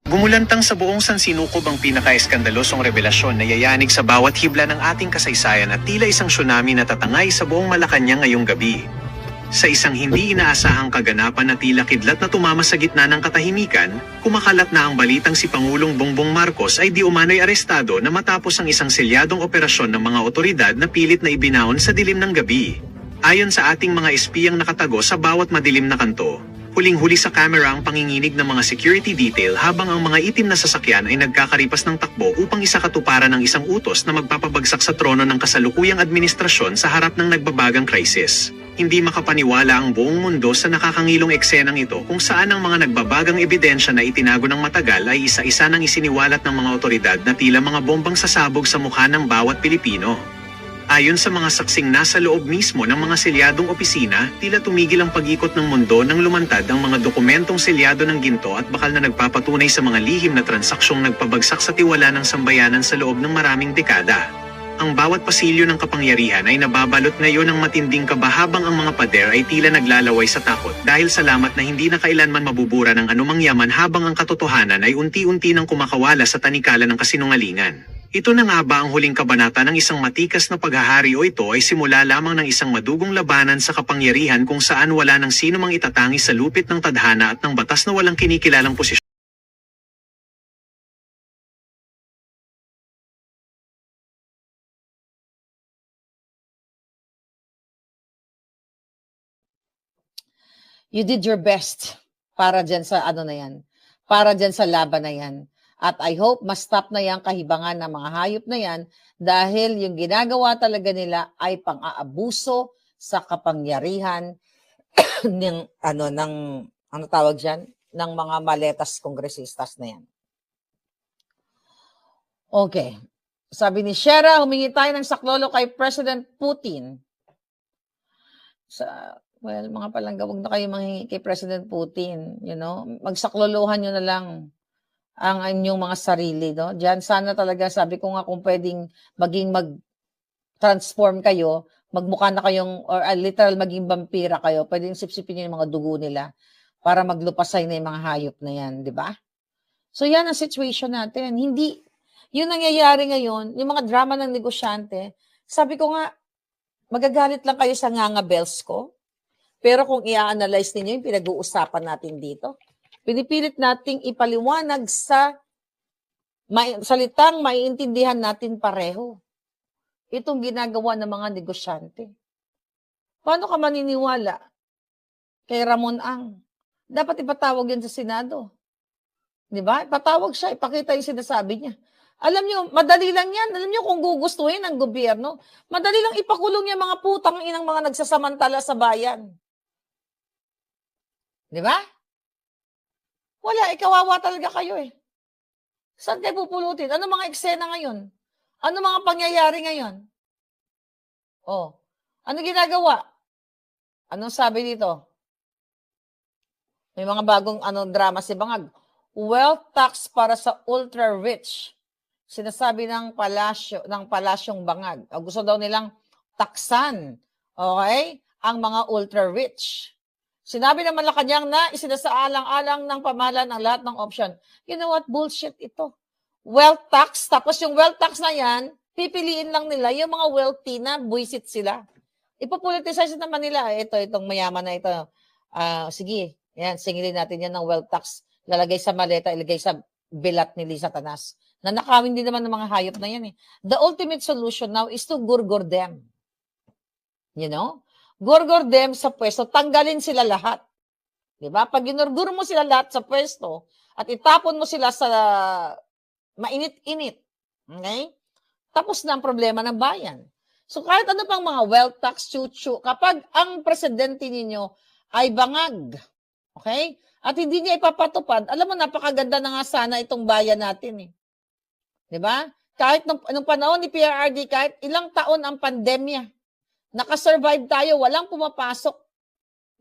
Gumulantang sa buong sansinukob ang pinaka-eskandalosong revelasyon na yayanig sa bawat hibla ng ating kasaysayan at tila isang tsunami na tatangay sa buong Malacanang ngayong gabi. Sa isang hindi inaasahang kaganapan na tila kidlat na tumama sa gitna ng katahimikan, kumakalat na ang balitang si Pangulong Bongbong Marcos ay di umano'y arestado na matapos ang isang selyadong operasyon ng mga otoridad na pilit na ibinaon sa dilim ng gabi. Ayon sa ating mga espiyang nakatago sa bawat madilim na kanto, huling-huli sa kamera ang panginginig ng mga security detail habang ang mga itim na sasakyan ay nagkakaripas ng takbo upang isakatuparan ng isang utos na magpapabagsak sa trono ng kasalukuyang administrasyon sa harap ng nagbabagang krisis. Hindi makapaniwala ang buong mundo sa nakakangilong eksenang ito kung saan ang mga nagbabagang ebidensya na itinago ng matagal ay isa-isa nang isiniwalat ng mga otoridad na tila mga bombang sasabog sa mukha ng bawat Pilipino. Ayon sa mga saksing nasa loob mismo ng mga selyadong opisina, tila tumigil ang pag-ikot ng mundo nang lumantad ang mga dokumentong selyado ng ginto at bakal na nagpapatunay sa mga lihim na transaksyong nagpabagsak sa tiwala ng sambayanan sa loob ng maraming dekada. Ang bawat pasilyo ng kapangyarihan ay nababalot ngayon ng matinding kaba habang ang mga pader ay tila naglalaway sa takot dahil salamat na hindi na kailanman mabubura ng anumang yaman habang ang katotohanan ay unti-unti nang kumakawala sa tanikala ng kasinungalingan. Ito na nga ba ang huling kabanata ng isang matikas na paghahari o ito ay simula lamang ng isang madugong labanan sa kapangyarihan kung saan wala ng sino mang itatangi sa lupit ng tadhana at ng batas na walang kinikilalang posisyon? You did your best para dyan sa ano na yan, para dyan sa laban na yan. At I hope ma-stop na yung kahibangan ng mga hayop na yan dahil yung ginagawa talaga nila ay pang-aabuso sa kapangyarihan ng tawag diyan ng mga maletas kongresistas na yan. Okay. Sabi ni Shera, humingi tayo ng saklolo kay President Putin. Well, mga palangga, wag na kayo manghingi kay President Putin, magsaklolohan nyo na lang ang inyong mga sarili, no? Diyan sana talaga, sabi ko nga, kung pwedeng mag-transform kayo, magmukha na kayong, or literal maging vampira kayo, pwedeng sipsipin nyo yung mga dugo nila para maglupasay na yung mga hayop na yan, di ba? So yan ang situation natin. Hindi, yun nangyayari ngayon, yung mga drama ng negosyante, sabi ko nga, magagalit lang kayo sa nganga-bells ko, pero kung i-analyze ninyo yung pinag-uusapan natin dito, pinipilit nating ipaliwanag sa salitang maiintindihan natin pareho. Itong ginagawa ng mga negosyante. Paano ka maniniwala kay Ramon Ang? Dapat ipatawag yan sa Senado. Di ba? Ipatawag siya, ipakita yung sinasabi niya. Alam niyo, madali lang yan. Alam niyo kung gugustuhin ng gobyerno, madali lang ipakulong yung mga putang inang mga nagsasamantala sa bayan. Di ba? Wala, ikawawa talaga kayo eh. Saan kayo pupulutin? Ano mga eksena ngayon? Ano mga pangyayari ngayon? Oh, ano ginagawa? Anong sabi dito? May mga bagong drama si Bangag. Wealth tax para sa ultra-rich. Sinasabi ng palasyong Bangag. Gusto daw nilang taksan, okay, ang mga ultra-rich. Sinabi ng Malacanang na isinasaalang-alang ng pamahalaan ang lahat ng option. You know what? Bullshit ito. Wealth tax, tapos yung wealth tax na yan, pipiliin lang nila yung mga wealthy na buwisit sila. Ipopoliticize naman nila. Itong mayaman na ito. Sige, yan, singilin natin yan ng wealth tax. Lalagay sa maleta, ilagay sa bilat ni Lisa Tanas. Nanakawin din naman ng mga hayop na yan eh. The ultimate solution now is to gurgur them. You know? Gurgur them sa pwesto, tanggalin sila lahat. Diba? Pag ginurgur mo sila lahat sa pwesto at itapon mo sila sa mainit-init, okay? Tapos na ang problema ng bayan. So kahit ano pang mga wealth tax, chuchu, kapag ang presidente ninyo ay bangag, okay? At hindi niya ipapatupad, alam mo, napakaganda na nga sana itong bayan natin eh. Diba? Kahit nung panahon ni PRRD, kahit ilang taon ang pandemya, nakasurvive tayo, walang pumapasok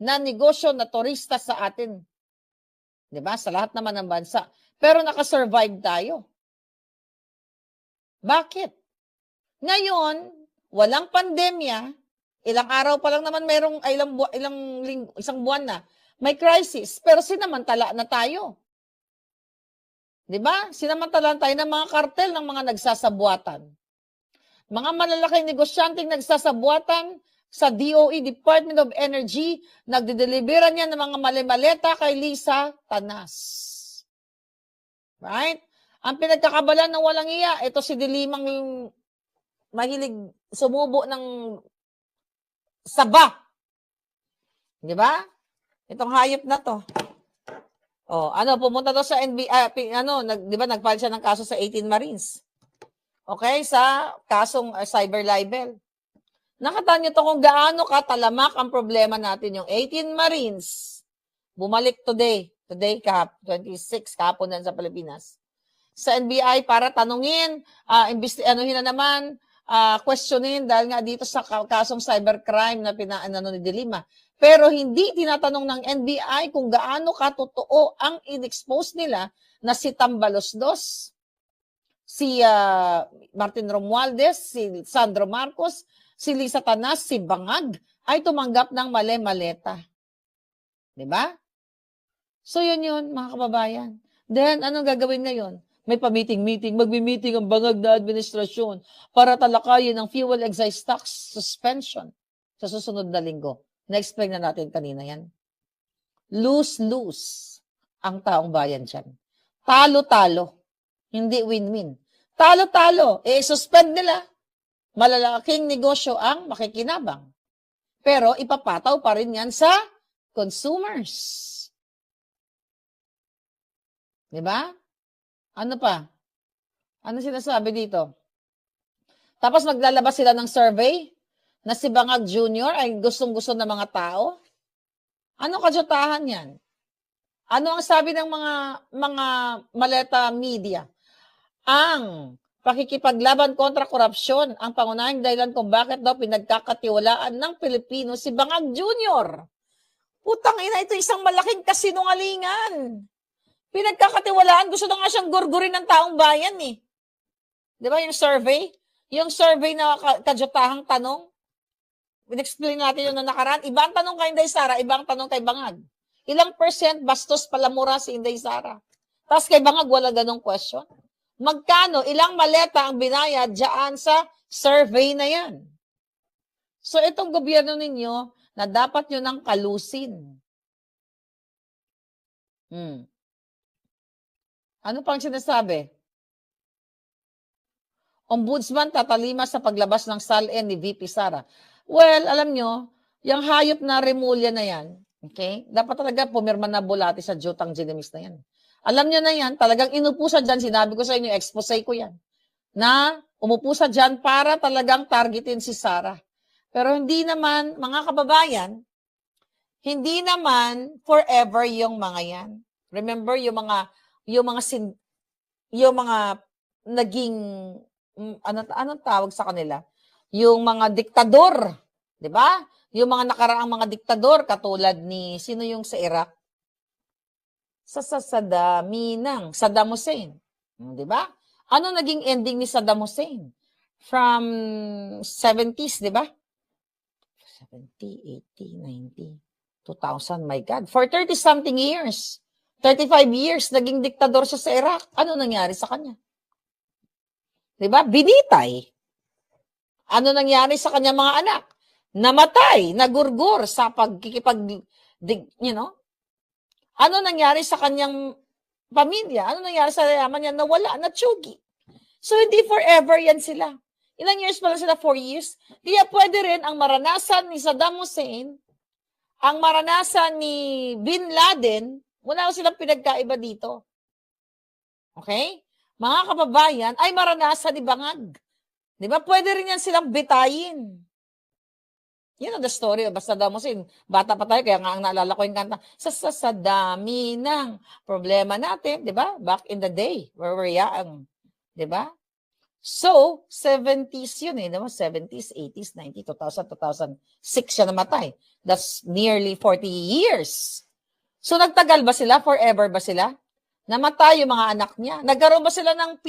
na negosyo na turista sa atin. Diba? Sa lahat naman ng bansa. Pero nakasurvive tayo. Bakit? Ngayon, walang pandemya, ilang araw pa lang naman merong isang buwan na, may crisis, pero sinamantala na tayo. Di ba? Sinamantalahan tayo ng mga kartel ng mga nagsasabuatan. Mga malalaking negosyanteng nagsasabuatan sa DOE, Department of Energy, nagdedelibera niya ng mga mali-maleta kay Lisa Tanas. Right? Ang pinagkakabalan ng walang iya, ito si Dilimang yung mahilig sumubo ng saba. Di ba? Itong hayop na to. Pumunta daw sa NBI, di ba, nag-file siya ng kaso sa 18 Marines. Okay, sa kasong cyber libel. Nakita niyo to kung gaano katalamak ang problema natin. Yung 18 Marines, bumalik today 26, kahapon na sa Pilipinas, sa NBI para tanungin, questionin dahil nga dito sa kasong cybercrime na ni De Lima. Pero hindi tinatanong ng NBI kung gaano katotoo ang in-expose nila na si Tambalos Dos, si Martin Romualdez, si Sandro Marcos, si Lisa Tanas, si Bangag, ay tumanggap ng mali-maleta. Diba? So yun, mga kababayan. Then, anong gagawin ngayon? May pa-meeting, magmi-meeting ang Bangag na administrasyon para talakayin ang fuel excise tax suspension sa susunod na linggo. Na-explain na natin kanina yan. Lose-lose ang taong bayan dyan. Talo-talo. Hindi win-win. Talo-talo. Suspend nila. Malalaking negosyo ang makikinabang. Pero ipapataw pa rin yan sa consumers. Diba? Ano pa? Ano sinasabi dito? Tapos maglalabas sila ng survey na si Bangag Jr. ay gustong-gusto ng mga tao. Ano kadyutahan yan? Ano ang sabi ng mga maleta media? Ang pakikipaglaban kontra korupsyon ang pangunahing dahilan kung bakit daw pinagkakatiwalaan ng Pilipino si Bangag Jr. Putang ina, ito isang malaking kasinungalingan. Pinagkakatiwalaan, gusto na nga siyang gurgurin ng taong bayan eh. Di ba yung survey? Yung survey na kadyutahang tanong, in-explain natin yung nakaraan. Ibang tanong kay Inday Sara, ibang tanong kay Bangag. Ilang percent bastos palamura si Inday Sara? Tapos kay Bangag, wala ganong question. Magkano, ilang maleta ang binayad dyan sa survey na yan? So itong gobyerno ninyo, na dapat nyo nang kalusin. Ano pang sinasabi? Ombudsman tatalima sa paglabas ng SALN ni VP Sara. Well, alam nyo, yung hayop na Remulla na yan, okay? Dapat talaga pumirma na bulati sa Jotang Ginemis na yan. Alam nyo na yan, talagang inupusan dyan, sinabi ko sa inyo, expose ko yan, na umupusan dyan para talagang targetin si Sara. Pero hindi naman, mga kababayan, hindi naman forever yung mga yan. Remember, yung mga naging, anong tawag sa kanila? Yung mga diktador, di ba? Yung mga nakaraang mga diktador, katulad ni, sino yung sa Iraq? Saddam Hussein. Di ba? Ano naging ending ni Saddam Hussein? From 70s, di ba? 70, 80, 90, 2000, my God. For 30-something years, 35 years, naging diktador siya sa Iraq. Ano nangyari sa kanya? Di ba? Binitay. Ano nangyari sa kanya mga anak? Namatay, nagurgur sa Ano nangyari sa kanyang pamilya? Ano nangyari sa yaman niya? Nawala, natsugi. So, hindi forever yan sila. Ilang years pa lang sila? 4 years? Kaya pwede rin ang maranasan ni Saddam Hussein, ang maranasan ni Bin Laden, wala silang pinagkaiba dito. Okay? Mga kababayan, ay maranasan ni Bangag. Di ba? Pwede rin yan silang bitayin. Yan ang the story of Saddam Hussein. Bata pa tayo, kaya nga ang naalala ko yung kanta, sa dami ng problema natin, di ba? Back in the day, where we're young. Di ba? So, 70s yun eh. Diba? 70s, 80s, 90s, 2000, 2006 siya namatay. That's nearly 40 years. So, nagtagal ba sila? Forever ba sila? Namatay yung mga anak niya. Nagkaroon ba sila ng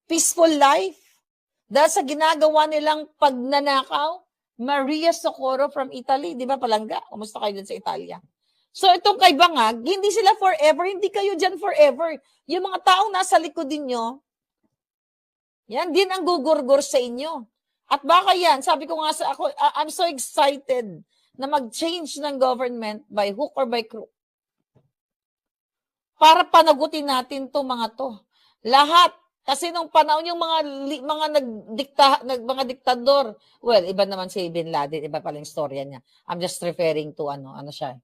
peaceful life? Dahil sa ginagawa nilang pagnanakaw, Maria Socorro from Italy, di ba palangga? Kumusta kayo dun sa Italia? So itong kay Bangag, hindi sila forever, hindi kayo dyan forever. Yung mga taong nasa likod ninyo, yan din ang gugurgur sa inyo. At baka yan, sabi ko nga sa ako, I'm so excited na mag-change ng government by hook or by crook. Para panagutin natin to mga to. Lahat. Kasi nung panahon yung mga diktador, well, iba naman si Bin Laden, iba pala yung storya niya. I'm just referring to ano siya,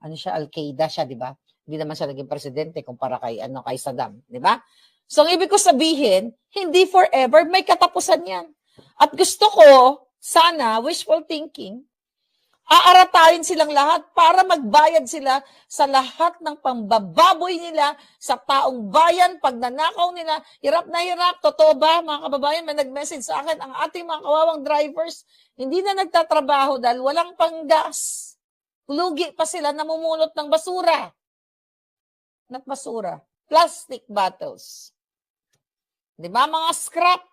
Al-Qaeda siya, di ba? Hindi naman siya naging presidente kumpara kay Saddam, di ba? So, ang ibig ko sabihin, hindi forever, may katapusan yan. At gusto ko, sana, wishful thinking, aaratahin silang lahat para magbayad sila sa lahat ng pambababoy nila sa taong bayan, pag nanakaw nila, hirap na hirap. Totoo ba, mga kababayan, may nag-message sa akin, ang ating mga kawawang drivers, hindi na nagtatrabaho dahil walang panggas. Lugi pa sila, namumulot ng basura. Not basura. Plastic bottles. Di ba, mga scrap?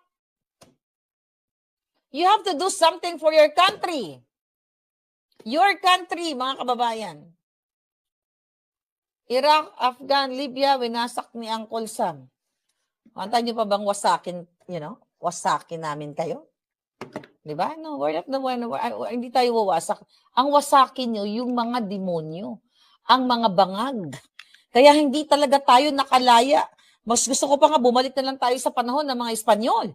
You have to do something for your country. Your country, mga kababayan. Iraq, Afghan, Libya, winasak ni Uncle Sam. Kanta niyo pa bang wasakin, wasakin namin kayo? Di ba? No, hindi tayo wawasak. Ang wasakin nyo, yung mga demonyo, ang mga bangag. Kaya hindi talaga tayo nakalaya. Mas gusto ko pa nga bumalik na lang tayo sa panahon ng mga Espanyol.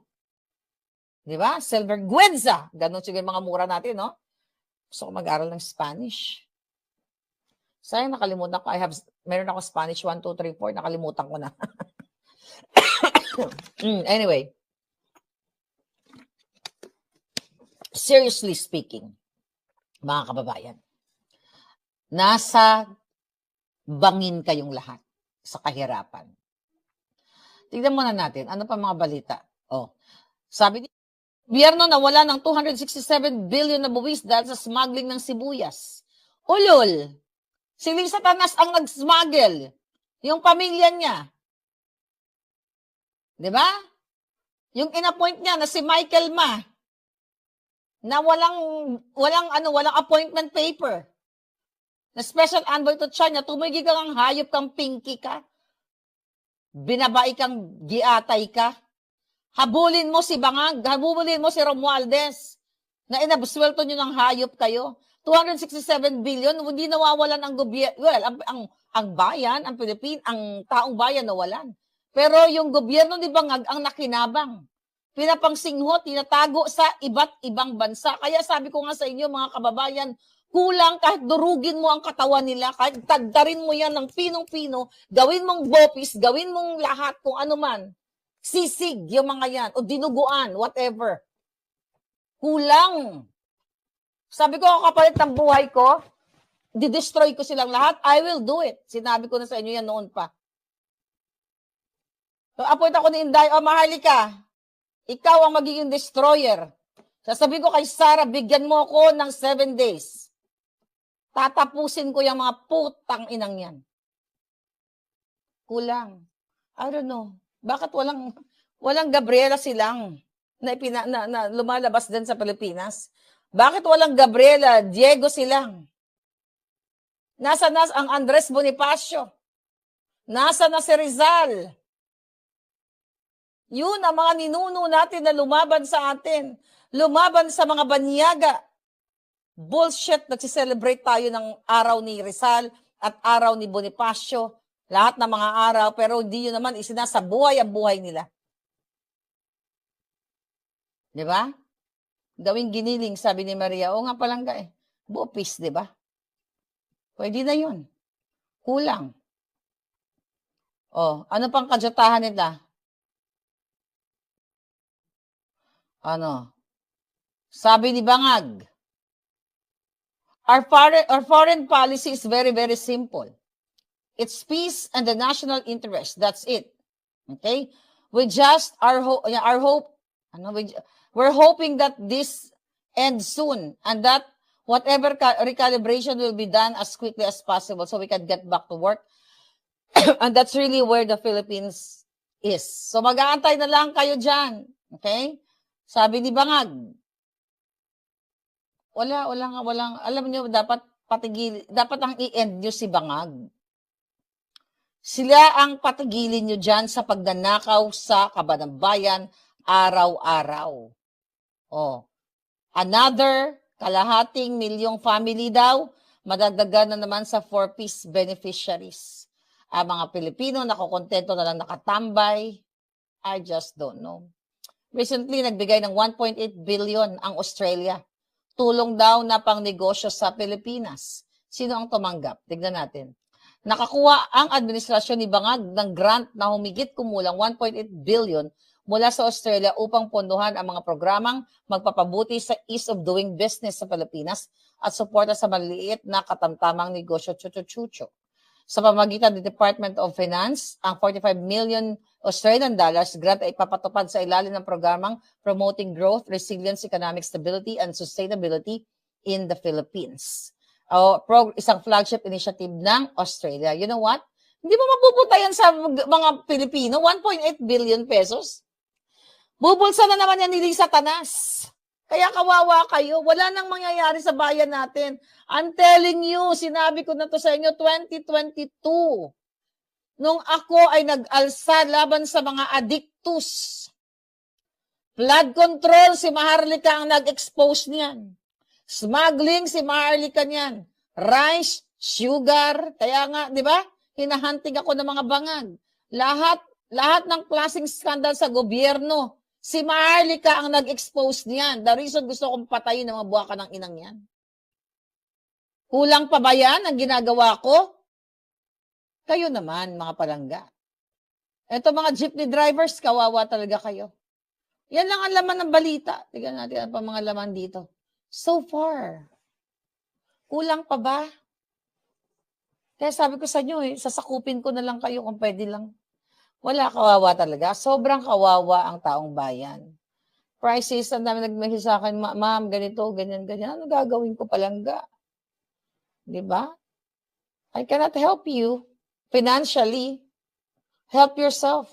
Di ba? Silvergüenza. Ganon siguro mga mura natin, no? Gusto ko mag-aral ng Spanish. Sayang, nakalimutan ko. Meron ako Spanish 1, 2, 3, 4. Nakalimutan ko na. Anyway. Seriously speaking, mga kababayan, nasa bangin kayong lahat sa kahirapan. Tignan muna natin, ano pa mga balita? Sabi ni Biyerno na wala ng 267 billion na buwis dahil sa smuggling ng sibuyas. Ulol! Si Lisa Tanas ang nag-smuggle. Yung pamilya niya. Di ba? Yung inappoint niya na si Michael Ma na walang appointment paper. Na special envoy to China, tumigil kang hayop kang pinky ka. Binabai kang giatay ka. Habulin mo si Bangag, habulin mo si Romualdez, na inabswelto nyo ng hayop kayo. 267 billion, hindi nawawalan ang gobyerno. Well, ang bayan, ang ang taong bayan nawalan. Pero yung gobyerno ni Bangag ang nakinabang. Pinapangsinghot, tinatago sa iba't ibang bansa. Kaya sabi ko nga sa inyo, mga kababayan, kulang kahit durugin mo ang katawan nila, kahit tagdarin mo yan ng pinong-pino, gawin mong bopis, gawin mong lahat kung ano man. Sisig, yung mga yan, o dinuguan, whatever. Kulang. Sabi ko, kapalit ng buhay ko, didestroy ko silang lahat, I will do it. Sinabi ko na sa inyo yan noon pa. So, appoint ako ni Inday, Maharlika, ikaw ang magiging destroyer. Sasabihin ko kay Sarah, bigyan mo ako ng 7 days. Tatapusin ko yung mga putang inang yan. Kulang. I don't know. Bakit walang Gabriela Silang na lumalabas din sa Pilipinas? Bakit walang Gabriela, Diego Silang? Nasa ang Andres Bonifacio? Nasa na si Rizal? Yun ang mga ninuno natin na lumaban sa atin. Lumaban sa mga banyaga. Bullshit, nagsiselebrate tayo ng araw ni Rizal at araw ni Bonifacio. Lahat ng mga araw, pero hindi yun naman isinasabuhay ang buhay nila. Di ba? Gawing giniling, sabi ni Maria. O nga palang bupis, di ba? Pwede na yun. Kulang. Ano pang kadyatahan nila? Sabi ni Bangag, our foreign policy is very, very simple. It's peace and the national interest. That's it. Okay? We just we're hoping that this ends soon and that whatever recalibration will be done as quickly as possible so we can get back to work. And that's really where the Philippines is. So mag-aantay na lang kayo dyan. Okay? Sabi ni Bangag, walang, alam niyo, dapat dapat ang i-end nyo si Bangag. Sila ang patigilin nyo dyan sa pagnanakaw sa kabanambayan araw-araw. Oh, another kalahating milyong family daw, madagdagan na naman sa 4-piece beneficiaries. Ang mga Pilipino nakokontento na lang nakatambay. I just don't know. Recently, nagbigay ng 1.8 billion ang Australia. Tulong daw na pang negosyo sa Pilipinas. Sino ang tumanggap? Tignan natin. Nakakuha ang administrasyon ni Bangag ng grant na humigit kumulang 1.8 billion mula sa Australia upang pondohan ang mga programang magpapabuti sa ease of doing business sa Pilipinas at suporta sa maliliit na katamtamang negosyo chucho-chucho. Sa pamamagitan ng Department of Finance, ang 45 million Australian dollars grant ay ipapatupad sa ilalim ng programang Promoting Growth, Resilience, Economic Stability, and Sustainability in the Philippines. Isang flagship initiative ng Australia. You know what? Hindi mo mapupunta yan sa mga Pilipino. 1.8 billion pesos. Bubulsa na naman yan ni Lisa Tanas. Kaya kawawa kayo. Wala nang mangyayari sa bayan natin. I'm telling you, sinabi ko na to sa inyo, 2022. Nung ako ay nag-alsa laban sa mga addictus. Flood control, si Maharlika ang nag-expose niyan. Smuggling, si Maharlika niyan. Rice, sugar, kaya nga, di ba? Hinahantig ako ng mga bangag. Lahat ng klaseng skandal sa gobyerno, si Maharlika ang nag-expose niyan. The reason gusto kong patayin ng mga buwaka ng inang yan. Kulang pa ba yan ang ginagawa ko? Kayo naman, mga palangga. Ito mga jeepney drivers, kawawa talaga kayo. Yan lang ang laman ng balita. Tignan natin ang pa mga laman dito. So far. Kulang pa ba? Kaya sabi ko sa inyo, sasakupin ko na lang kayo kung pwede lang. Wala, kawawa talaga. Sobrang kawawa ang taong bayan. Prices, ang dami nag-message sa akin, ma'am, ganito, ganyan, ganyan. Ano gagawin ko palangga? Diba? I cannot help you financially. Help yourself.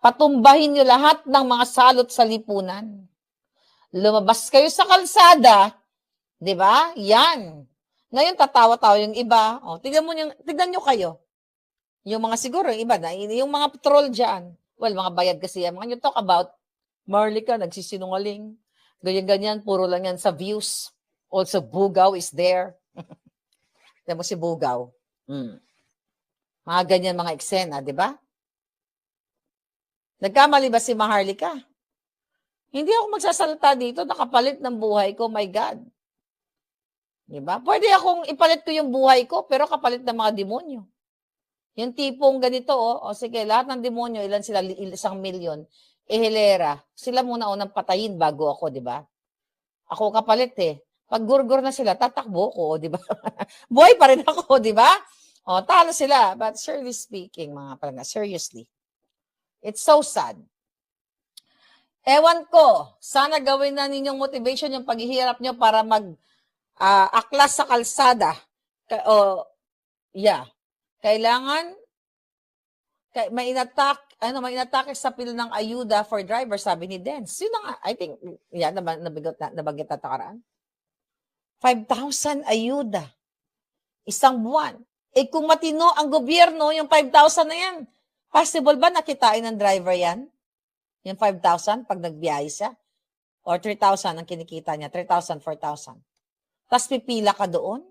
Patumbahin nyo lahat ng mga salot sa lipunan. Lumabas kayo sa kalsada, di ba? Yan. Ngayon, tatawa-tawa yung iba. O, tignan nyo kayo. Yung mga siguro, yung iba na, yung mga troll dyan. Well, mga bayad kasi yan. Mga you talk about, Maharlika, nagsisinungaling. Ganyan-ganyan, puro lang yan sa views. Also, Bugaw is there. Tignan mo si Bugaw. Mga ganyan, mga eksena, di ba? Nagkamali ba si Maharlika? Hindi ako magsasalita dito, nakapalit ng buhay ko, my God. Diba? Pwede akong ipalit ko yung buhay ko, pero kapalit ng mga demonyo. Yung tipong ganito, o sige, lahat ng demonyo, ilan sila, 1 milyon, hilera, sila muna unang patayin bago ako, di ba? Ako kapalit Pag gurgur na sila, tatakbo ko, di ba? Buhay pa rin ako, di ba? O, talo sila. But seriously speaking, mga palangga, seriously, it's so sad. Ewan ko, sana gawin na ninyong motivation yung paghihirap nyo para aklas sa kalsada. Kailangan may inatake sa pila ng ayuda for driver, sabi ni Dens. Yun nga, I think, nabanggit na takaraan. 5,000 ayuda. Isang buwan. Kung matino ang gobyerno, yung 5,000 na yan, possible ba nakitain ng driver yan? Yung 5,000 pag nagbiyahe siya? Or 3,000 ang kinikita niya, 3,000, 4,000. Tapos pipila ka doon?